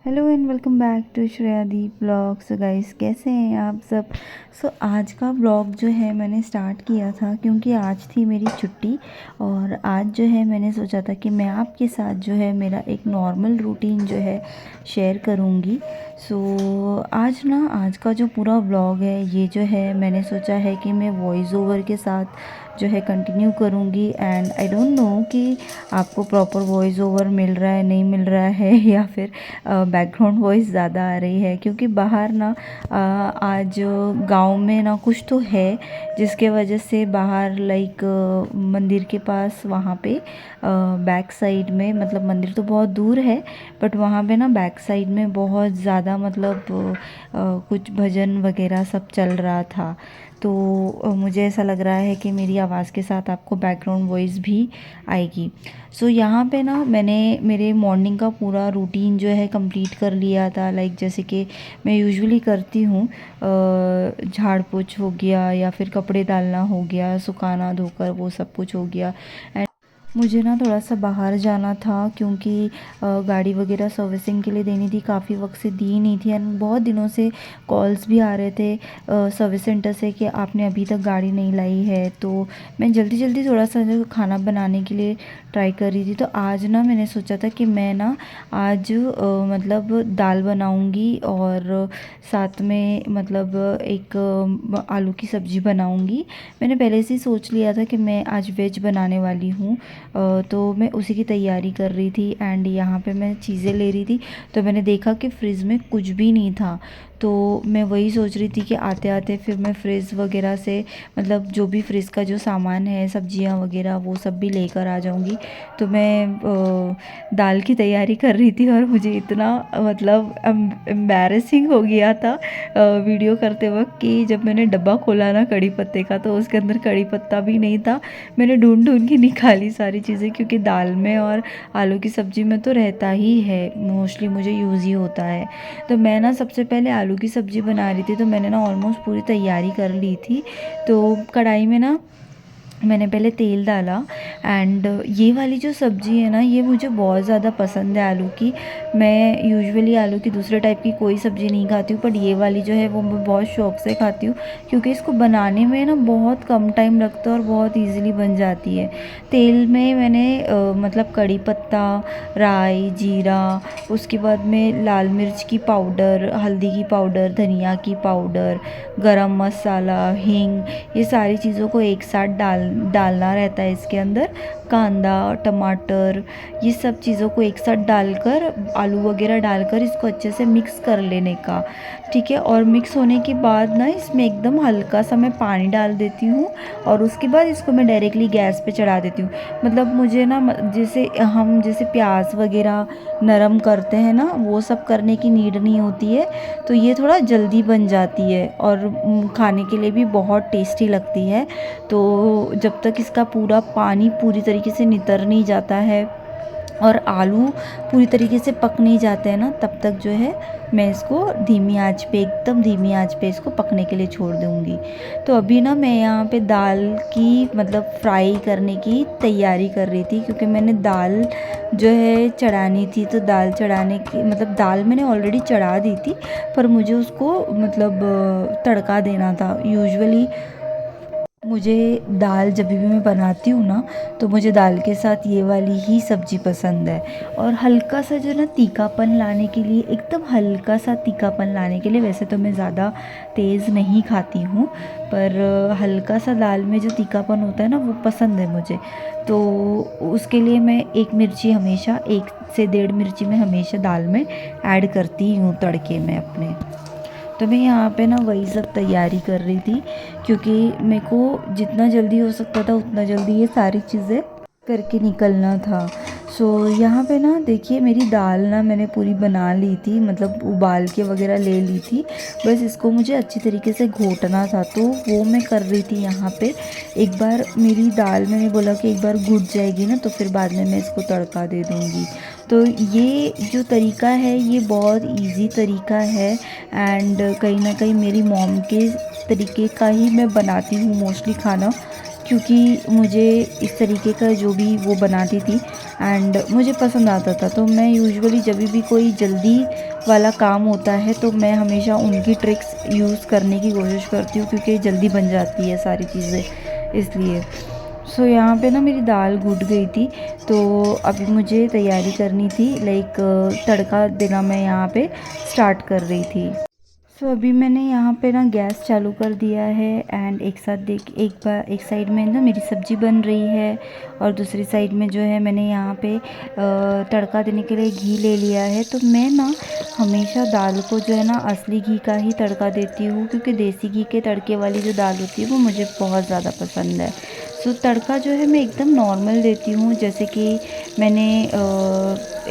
Hello and welcome back to Shreyadeep blog. So guys, कैसे हैं आप सब। आज का ब्लॉग जो है मैंने स्टार्ट किया था क्योंकि आज थी मेरी छुट्टी। और आज जो है मैंने सोचा था कि मैं आपके साथ जो है मेरा एक नॉर्मल रूटीन जो है शेयर करूँगी। आज का जो पूरा ब्लॉग है ये जो है मैंने सोचा है कि मैं वॉइस ओवर के साथ जो है कंटिन्यू करूँगी। एंड आई डोंट नो कि आपको प्रॉपर वॉइस ओवर मिल रहा है नहीं मिल रहा है या फिर बैकग्राउंड वॉइस ज़्यादा आ रही है, क्योंकि बाहर ना आज गांव में ना कुछ तो है जिसके वजह से बाहर लाइक मंदिर के पास वहाँ पे बैक साइड में, मतलब मंदिर तो बहुत दूर है बट वहाँ पे ना बैक साइड में बहुत ज़्यादा मतलब कुछ भजन वगैरह सब चल रहा था। तो मुझे ऐसा लग रहा है कि मेरी आवाज़ के साथ आपको बैकग्राउंड वॉइस भी आएगी। यहाँ पे ना मैंने मेरे मॉर्निंग का पूरा रूटीन जो है कंप्लीट कर लिया था। लाइक जैसे कि मैं यूजुअली करती हूँ, झाड़ पोछ हो गया या फिर कपड़े डालना हो गया, सुखाना धोकर वो सब कुछ हो गया। मुझे ना थोड़ा सा बाहर जाना था क्योंकि गाड़ी वगैरह सर्विसिंग के लिए देनी थी, काफ़ी वक्त से दी नहीं थी। एंड बहुत दिनों से कॉल्स भी आ रहे थे सर्विस सेंटर से कि आपने अभी तक गाड़ी नहीं लाई है। तो मैं जल्दी जल्दी थोड़ा सा जो खाना बनाने के लिए ट्राई कर रही थी। तो आज ना मैंने सोचा था कि मैं ना आज मतलब दाल बनाऊंगी और साथ में मतलब एक आलू की सब्ज़ी बनाऊंगी। मैंने पहले से ही सोच लिया था कि मैं आज वेज बनाने वाली हूँ। तो मैं उसी की तैयारी कर रही थी एंड यहाँ पे मैं चीज़ें ले रही थी। तो मैंने देखा कि फ्रिज में कुछ भी नहीं था। तो मैं वही सोच रही थी कि आते आते फिर मैं फ्रिज वगैरह से मतलब जो भी फ्रिज का जो सामान है, सब्जियां वगैरह वो सब भी लेकर आ जाऊंगी। तो मैं दाल की तैयारी कर रही थी और मुझे इतना मतलब एम्बैरेसिंग हो गया था वीडियो करते वक्त कि जब मैंने डब्बा खोला ना कड़ी पत्ते का तो उसके अंदर कड़ी पत्ता भी नहीं था। मैंने ढूंढ ढूंढ के निकाली सारी चीज़ें, क्योंकि दाल में और आलू की सब्ज़ी में तो रहता ही है, मोस्टली मुझे यूज़ ही होता है। तो मैं ना सबसे पहले आलू की सब्ज़ी बना रही थी, तो मैंने ना ऑलमोस्ट पूरी तैयारी कर ली थी। तो कढ़ाई में ना मैंने पहले तेल डाला। एंड ये वाली जो सब्ज़ी है ना ये मुझे बहुत ज़्यादा पसंद है आलू की। मैं यूजुअली आलू की दूसरे टाइप की कोई सब्ज़ी नहीं खाती हूँ, बट ये वाली जो है वो मैं बहुत शौक़ से खाती हूँ क्योंकि इसको बनाने में ना बहुत कम टाइम लगता है और बहुत इजीली बन जाती है। तेल में मैंने मतलब कड़ी पत्ता, राई, जीरा, उसके बाद में लाल मिर्च की पाउडर, हल्दी की पाउडर, धनिया की पाउडर, गरम मसाला, हींग, ये सारी चीज़ों को एक साथ डालना रहता है इसके अंदर। कांदा, टमाटर, ये सब चीज़ों को एक साथ डालकर, आलू वगैरह डालकर इसको अच्छे से मिक्स कर लेने का। ठीक है, और मिक्स होने के बाद ना इसमें एकदम हल्का सा मैं पानी डाल देती हूँ और उसके बाद इसको मैं डायरेक्टली गैस पे चढ़ा देती हूँ। मतलब मुझे ना जैसे प्याज वगैरह नरम करते हैं ना वो सब करने की नीड नहीं होती है। तो ये थोड़ा जल्दी बन जाती है और खाने के लिए भी बहुत टेस्टी लगती है। तो जब तक इसका पूरा पानी पूरी तरीके से नितर नहीं जाता है और आलू पूरी तरीके से पक नहीं जाते हैं ना, तब तक जो है मैं इसको धीमी आंच पे, एकदम धीमी आंच पे इसको पकने के लिए छोड़ दूँगी। तो अभी ना मैं यहाँ पे दाल की मतलब फ्राई करने की तैयारी कर रही थी, क्योंकि मैंने दाल जो है चढ़ानी थी। तो दाल चढ़ाने की मतलब दाल मैंने ऑलरेडी चढ़ा दी थी, पर मुझे उसको मतलब तड़का देना था। यूजुअली मुझे दाल जब भी मैं बनाती हूँ ना तो मुझे दाल के साथ ये वाली ही सब्ज़ी पसंद है। और हल्का सा जो ना तीखापन लाने के लिए, एकदम हल्का सा तीखापन लाने के लिए, वैसे तो मैं ज़्यादा तेज़ नहीं खाती हूँ पर हल्का सा दाल में जो तीखापन होता है ना वो पसंद है मुझे। तो उसके लिए मैं एक मिर्ची हमेशा, 1 से 1.5 मिर्ची मैं हमेशा दाल में ऐड करती हूँ तड़के में अपने। तो मैं यहाँ पे ना वही सब तैयारी कर रही थी क्योंकि मेरे को जितना जल्दी हो सकता था उतना जल्दी ये सारी चीज़ें करके निकलना था। यहाँ पे ना देखिए मेरी दाल ना मैंने पूरी बना ली थी, मतलब उबाल के वगैरह ले ली थी। बस इसको मुझे अच्छी तरीके से घोटना था, तो वो मैं कर रही थी यहाँ पे। एक बार मेरी दाल, मैंने बोला कि एक बार घुट जाएगी ना तो फिर बाद में मैं इसको तड़का दे दूँगी। तो ये जो तरीका है ये बहुत इजी तरीका है एंड कहीं ना कहीं मेरी मॉम के तरीके का ही मैं बनाती हूँ मोस्टली खाना। क्योंकि मुझे इस तरीके का जो भी वो बनाती थी एंड मुझे पसंद आता था। तो मैं यूजुअली जब भी कोई जल्दी वाला काम होता है तो मैं हमेशा उनकी ट्रिक्स यूज़ करने की कोशिश करती हूँ, क्योंकि जल्दी बन जाती है सारी चीज़ें इसलिए। सो यहाँ पे ना मेरी दाल घुट गई थी, तो अभी मुझे तैयारी करनी थी, लाइक तड़का देना मैं यहाँ पे स्टार्ट कर रही थी। सो अभी मैंने यहाँ पे ना गैस चालू कर दिया है एंड एक साथ एक साइड में ना मेरी सब्ज़ी बन रही है और दूसरी साइड में जो है मैंने यहाँ पे तड़का देने के लिए घी ले लिया है। तो मैं ना हमेशा दाल को जो है ना असली घी का ही तड़का देती हूँ, क्योंकि देसी घी के तड़के वाली जो दाल होती है वो मुझे बहुत ज़्यादा पसंद है। सो तड़का जो है मैं एकदम नॉर्मल देती हूँ, जैसे कि मैंने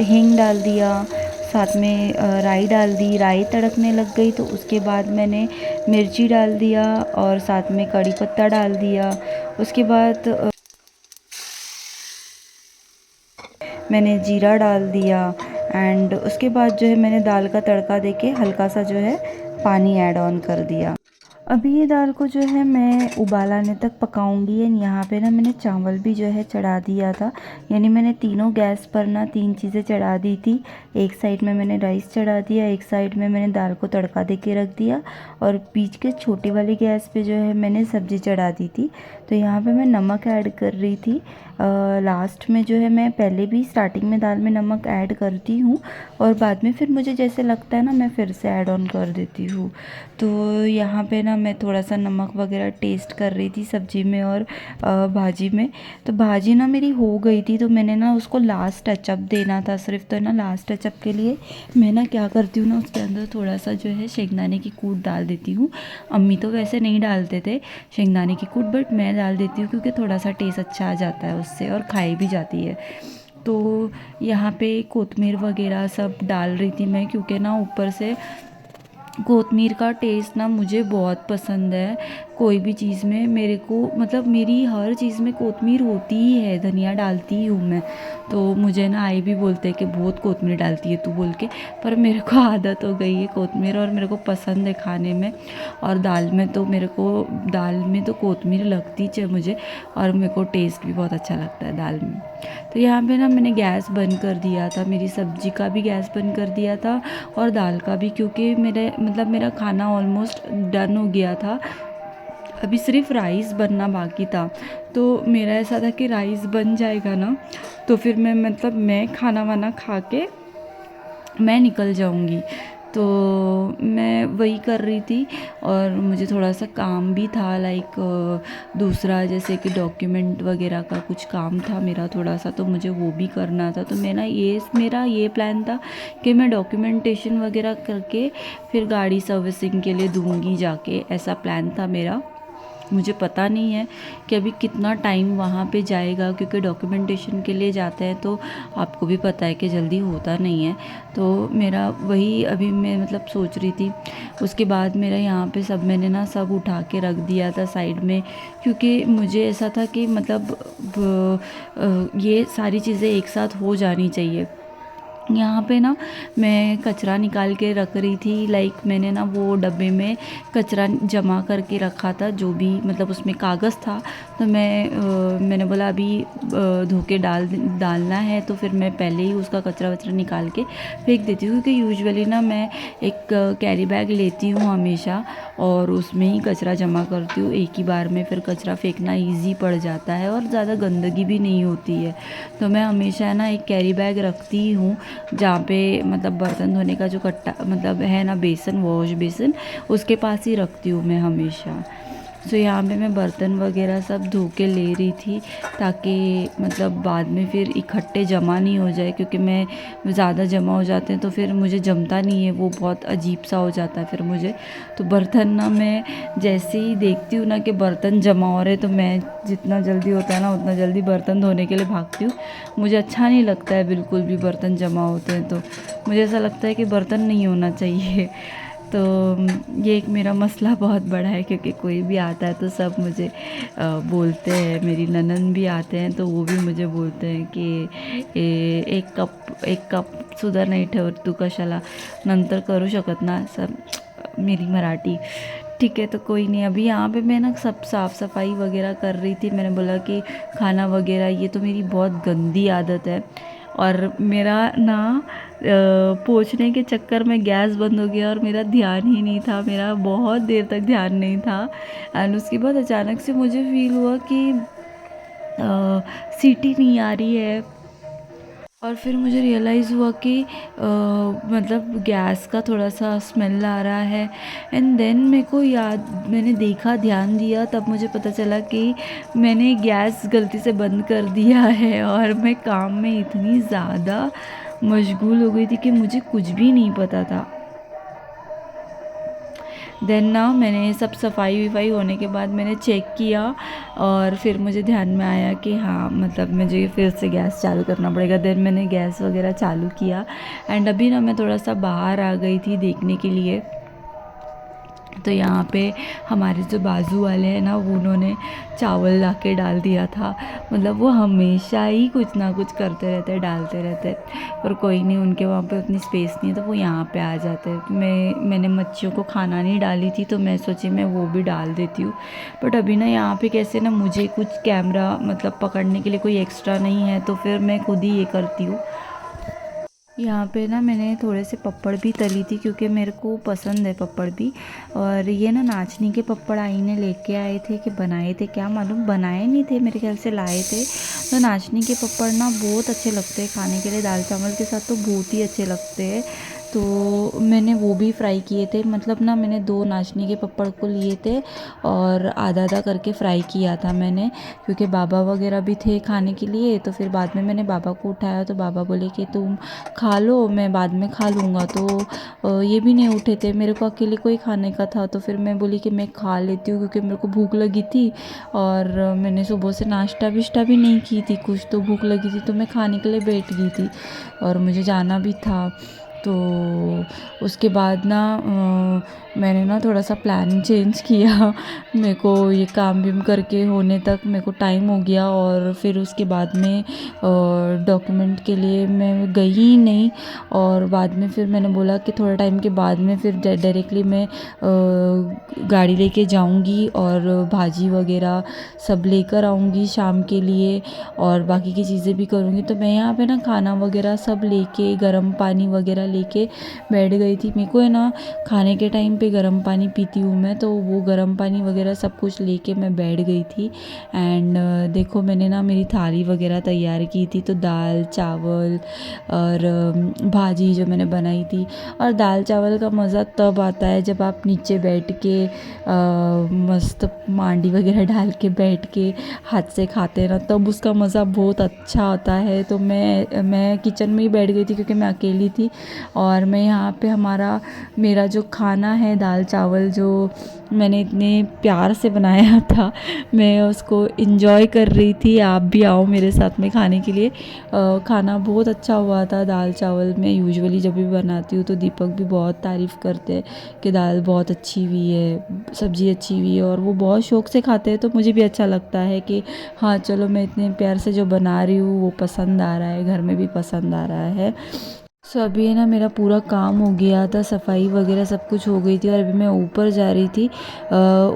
हींग डाल दिया, साथ में राई डाल दी। राई तड़कने लग गई तो उसके बाद मैंने मिर्ची डाल दिया और साथ में कड़ी पत्ता डाल दिया। उसके बाद मैंने जीरा डाल दिया एंड उसके बाद जो है मैंने दाल का तड़का देके हल्का सा जो है पानी ऐड ऑन कर दिया। अभी ये दाल को जो है मैं उबाल आने तक पकाऊंगी। एंड यहाँ पे ना मैंने चावल भी जो है चढ़ा दिया था, यानी मैंने तीनों गैस पर ना 3 चीज़ें चढ़ा दी थी। एक साइड में मैंने राइस चढ़ा दिया, एक साइड में मैंने दाल को तड़का दे के रख दिया और बीच के छोटी वाली गैस पे जो है मैंने सब्ज़ी चढ़ा दी थी। तो यहाँ पे मैं नमक ऐड कर रही थी लास्ट में। जो है मैं पहले भी स्टार्टिंग में दाल में नमक ऐड करती हूँ और बाद में फिर मुझे जैसे लगता है ना मैं फिर से ऐड ऑन कर देती हूँ। तो यहाँ पे ना मैं थोड़ा सा नमक वगैरह टेस्ट कर रही थी सब्ज़ी में और भाजी में। तो भाजी ना मेरी हो गई थी, तो मैंने ना उसको लास्ट टचअप देना था सिर्फ। तो ना लास्ट टचअप के लिए मैं ना क्या करती हूँ ना, उसके अंदर थोड़ा सा जो है शेंगदाने की कूट डाल देती हूँ। अम्मी तो वैसे नहीं डालते थे शेंगदाने की कूट, बट मैं डाल देती हूँ क्योंकि थोड़ा सा टेस्ट अच्छा आ जाता है उससे और खाई भी जाती है। तो यहाँ पे कोतमीर वगैरह सब डाल रही थी मैं, क्योंकि ना ऊपर से कोतमीर का टेस्ट ना मुझे बहुत पसंद है। कोई भी चीज़ में मेरे को मतलब मेरी हर चीज़ में कोतमीर होती ही है, धनिया डालती ही हूँ मैं। तो मुझे ना आई भी बोलते हैं कि बहुत कोतमीर डालती है तू बोल के, पर मेरे को आदत हो गई है कोतमीर और मेरे को पसंद है खाने में। और दाल में तो मेरे को दाल में तो कोतमीर लगती है मुझे, और मेरे को टेस्ट भी बहुत अच्छा लगता है दाल में। तो यहाँ पे ना मैंने गैस बंद कर दिया था, मेरी सब्ज़ी का भी गैस बंद कर दिया था और दाल का भी, क्योंकि मेरा खाना ऑलमोस्ट डन हो गया था। अभी सिर्फ राइस बनना बाकी था। तो मेरा ऐसा था कि राइस बन जाएगा ना तो फिर मैं खाना वाना खा के मैं निकल जाऊंगी। तो मैं वही कर रही थी और मुझे थोड़ा सा काम भी था, लाइक दूसरा जैसे कि डॉक्यूमेंट वगैरह का कुछ काम था मेरा थोड़ा सा, तो मुझे वो भी करना था। तो मेरा ये प्लान था कि मैं डॉक्यूमेंटेशन वगैरह करके फिर गाड़ी सर्विसिंग के लिए दूंगी जाके, ऐसा प्लान था मेरा। मुझे पता नहीं है कि अभी कितना टाइम वहाँ पे जाएगा, क्योंकि डॉक्यूमेंटेशन के लिए जाते हैं तो आपको भी पता है कि जल्दी होता नहीं है। तो मेरा वही अभी मैं सोच रही थी। उसके बाद मेरा यहाँ पे सब मैंने ना सब उठा के रख दिया था साइड में, क्योंकि मुझे ऐसा था कि ये सारी चीज़ें एक साथ हो जानी चाहिए। यहाँ पे ना मैं कचरा निकाल के रख रही थी, लाइक मैंने ना वो डब्बे में कचरा जमा करके रखा था, जो भी उसमें कागज़ था। तो मैंने बोला अभी धो के डालना है, तो फिर मैं पहले ही उसका कचरा वचरा निकाल के फेंक देती हूँ। क्योंकि यूजुअली ना मैं एक कैरी बैग लेती हूँ हमेशा और उसमें ही कचरा जमा करती हूँ। एक ही बार में फिर कचरा फेंकना ईजी पड़ जाता है और ज़्यादा गंदगी भी नहीं होती है। तो मैं हमेशा ना एक कैरी बैग रखती हूँ, जहाँ पे बर्तन धोने का जो कट्टा है ना, बेसन, वॉश बेसन, उसके पास ही रखती हूँ मैं हमेशा। सो यहाँ पे मैं बर्तन वगैरह सब धो के ले रही थी, ताकि बाद में फिर इकट्ठे जमा नहीं हो जाए, क्योंकि मैं ज़्यादा जमा हो जाते हैं तो फिर मुझे जमता नहीं है, वो बहुत अजीब सा हो जाता है फिर मुझे। तो बर्तन ना मैं जैसे ही देखती हूँ ना कि बर्तन जमा हो रहे, तो मैं जितना जल्दी होता है ना उतना जल्दी बर्तन धोने के लिए भागती हूँ। मुझे अच्छा नहीं लगता है बिल्कुल भी बर्तन जमा होते हैं, तो मुझे ऐसा लगता है कि बर्तन नहीं होना चाहिए। तो ये एक मेरा मसला बहुत बड़ा है, क्योंकि कोई भी आता है तो सब मुझे बोलते हैं। मेरी ननद भी आते हैं तो वो भी मुझे बोलते हैं की एक कप सुद्धा नाही ठेवत तू कशाला, नंतर करू शकत ना, सब मेरी मराठी। ठीक है, तो कोई नहीं। अभी यहाँ पे मैं ना सब साफ़ सफाई वगैरह कर रही थी। मैंने बोला कि खाना वगैरह ये तो मेरी बहुत गंदी आदत है, और मेरा ना पोंछने के चक्कर में गैस बंद हो गया और मेरा ध्यान ही नहीं था, मेरा बहुत देर तक ध्यान नहीं था। एंड उसके बाद अचानक से मुझे फ़ील हुआ कि सीटी नहीं आ रही है, और फिर मुझे रियलाइज़ हुआ कि मतलब गैस का थोड़ा सा स्मेल आ रहा है। एंड देन मेरे को याद, मैंने देखा, ध्यान दिया, तब मुझे पता चला कि मैंने गैस गलती से बंद कर दिया है, और मैं काम में इतनी ज़्यादा मशगूल हो गई थी कि मुझे कुछ भी नहीं पता था। देन ना मैंने सब सफाई वफाई होने के बाद मैंने चेक किया, और फिर मुझे ध्यान में आया कि हाँ, मतलब मुझे फिर से गैस चालू करना पड़ेगा। देन मैंने गैस वगैरह चालू किया। एंड अभी ना मैं थोड़ा सा बाहर आ गई थी देखने के लिए। तो यहाँ पे हमारे जो बाजू वाले हैं ना, वो उन्होंने चावल ला के डाल दिया था। मतलब वो हमेशा ही कुछ ना कुछ करते रहते, डालते रहते। पर कोई नहीं, उनके वहाँ पे उतनी स्पेस नहीं है, तो वो यहाँ पे आ जाते हैं। मैंने मच्छियों को खाना नहीं डाली थी, तो मैं सोची मैं वो भी डाल देती हूँ। बट अभी ना यहाँ पे कैसे ना, मुझे कुछ कैमरा मतलब पकड़ने के लिए कोई एक्स्ट्रा नहीं है, तो फिर मैं खुद ही ये करती हूँ। यहाँ पे ना मैंने थोड़े से पपड़ भी तली थी, क्योंकि मेरे को पसंद है पपड़ भी। और ये ना नाचनी के पपड़ आई ने लेके आए थे, कि बनाए थे क्या मालूम, बनाए नहीं थे मेरे ख्याल से, लाए थे। तो नाचनी के पपड़ ना बहुत अच्छे लगते हैं खाने के लिए, दाल चावल के साथ तो बहुत ही अच्छे लगते हैं। तो मैंने वो भी फ्राई किए थे। मतलब ना मैंने 2 नाचनी के पपड़ को लिए थे, और आधा आधा करके फ्राई किया था मैंने, क्योंकि बाबा वगैरह भी थे खाने के लिए। तो फिर बाद में मैंने बाबा को उठाया, तो बाबा बोले कि तुम खा लो, मैं बाद में खा लूँगा। तो ये भी नहीं उठे थे, मेरे को अकेले को ही खाने का था। तो फिर मैं बोली कि मैं खा लेती हूँ, क्योंकि मेरे को भूख लगी थी, और मैंने सुबह से नाश्ता विश्ता भी नहीं की थी, कुछ तो भूख लगी थी, तो मैं खाने के लिए बैठ गई थी, और मुझे जाना भी था। तो उसके बाद ना मैंने ना थोड़ा सा प्लान चेंज किया। मेरे को ये काम विम करके होने तक मेरे को टाइम हो गया, और फिर उसके बाद में डॉक्यूमेंट के लिए मैं गई ही नहीं। और बाद में फिर मैंने बोला कि थोड़ा टाइम के बाद में फिर डायरेक्टली मैं गाड़ी लेके जाऊंगी, और भाजी वगैरह सब लेकर आऊँगी शाम के लिए, और बाकी की चीज़ें भी करूँगी। तो मैं यहाँ पे ना खाना वगैरह सब लेके, गर्म पानी वगैरह लेके बैठ गई थी। मेरे को है ना खाने के टाइम पे गर्म पानी पीती हूँ मैं, तो वो गर्म पानी वगैरह सब कुछ लेके मैं बैठ गई थी। एंड देखो, मैंने ना मेरी थाली वगैरह तैयार की थी, तो दाल चावल और भाजी जो मैंने बनाई थी। और दाल चावल का मज़ा तब आता है जब आप नीचे बैठ के मस्त मांडी वगैरह डाल के बैठ के हाथ से खाते हैं ना, तब उसका मज़ा बहुत अच्छा होता है। तो मैं किचन में ही बैठ गई थी, क्योंकि मैं अकेली थी। और मैं यहाँ पे मेरा जो खाना है दाल चावल, जो मैंने इतने प्यार से बनाया था, मैं उसको इंजॉय कर रही थी। आप भी आओ मेरे साथ में खाने के लिए। खाना बहुत अच्छा हुआ था दाल चावल। मैं यूजुअली जब भी बनाती हूँ तो दीपक भी बहुत तारीफ़ करते हैं कि दाल बहुत अच्छी हुई है, सब्ज़ी अच्छी हुई है, और वो बहुत शौक़ से खाते हैं। तो मुझे भी अच्छा लगता है कि हाँ चलो, मैं इतने प्यार से जो बना रही हूँ वो पसंद आ रहा है, घर में भी पसंद आ रहा है। सो अभी है ना मेरा पूरा काम हो गया था, सफाई वगैरह सब कुछ हो गई थी, और अभी मैं ऊपर जा रही थी।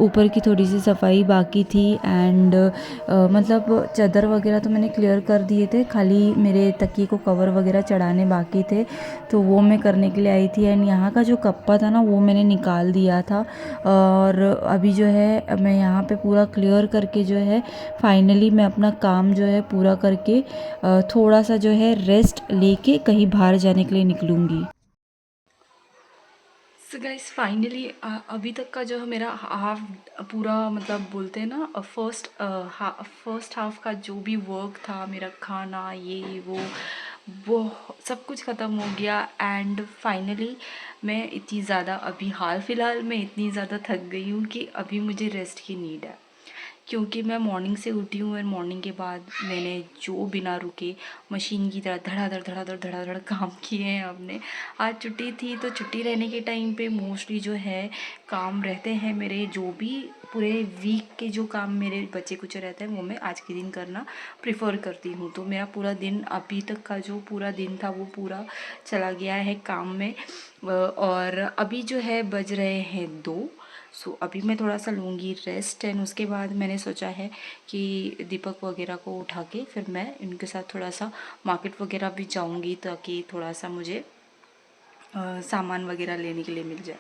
ऊपर की थोड़ी सी सफाई बाकी थी। एंड मतलब चादर वगैरह तो मैंने क्लियर कर दिए थे, खाली मेरे तकिए को कवर वगैरह चढ़ाने बाकी थे, तो वो मैं करने के लिए आई थी। एंड यहाँ का जो कप्पा था ना, वो मैंने निकाल दिया था। और अभी जो है मैं यहाँ पे पूरा क्लियर करके जो है फाइनली मैं अपना काम जो है पूरा करके थोड़ा सा जो है रेस्ट लेके कहीं बाहर जाने के लिए निकलूँगी। सो गाइस, फाइनली अभी तक का जो है मेरा हाफ पूरा, मतलब बोलते हैं ना, फर्स्ट हाफ का जो भी वर्क था, मेरा खाना ये वो सब कुछ ख़त्म हो गया। एंड फाइनली मैं इतनी ज़्यादा, अभी हाल फिलहाल मैं इतनी ज़्यादा थक गई हूँ कि अभी मुझे रेस्ट की नीड है, क्योंकि मैं मॉर्निंग से उठी हूँ, और मॉर्निंग के बाद मैंने जो बिना रुके मशीन की तरह धड़ाधड़ धड़ाधड़ धड़ाधड़ काम किए हैं अपने। आज छुट्टी थी, तो छुट्टी रहने के टाइम पे मोस्टली जो है काम रहते हैं मेरे, जो भी पूरे वीक के जो काम मेरे बच्चे कुछ रहते हैं वो मैं आज के दिन करना प्रेफर करती हूँ। तो मेरा पूरा दिन, अभी तक का जो पूरा दिन था वो पूरा चला गया है काम में। और अभी जो है बज रहे हैं 2, सो अभी मैं थोड़ा सा लूँगी रेस्ट एंड उसके बाद मैंने सोचा है कि दीपक वगैरह को उठा के फिर मैं इनके साथ थोड़ा सा मार्केट वगैरह भी जाऊँगी ताकि थोड़ा सा मुझे सामान वगैरह लेने के लिए मिल जाए।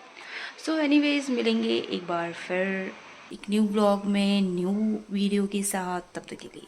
सो एनीवेज मिलेंगे एक बार फिर एक न्यू ब्लॉग में न्यू वीडियो के साथ, तब तक के लिए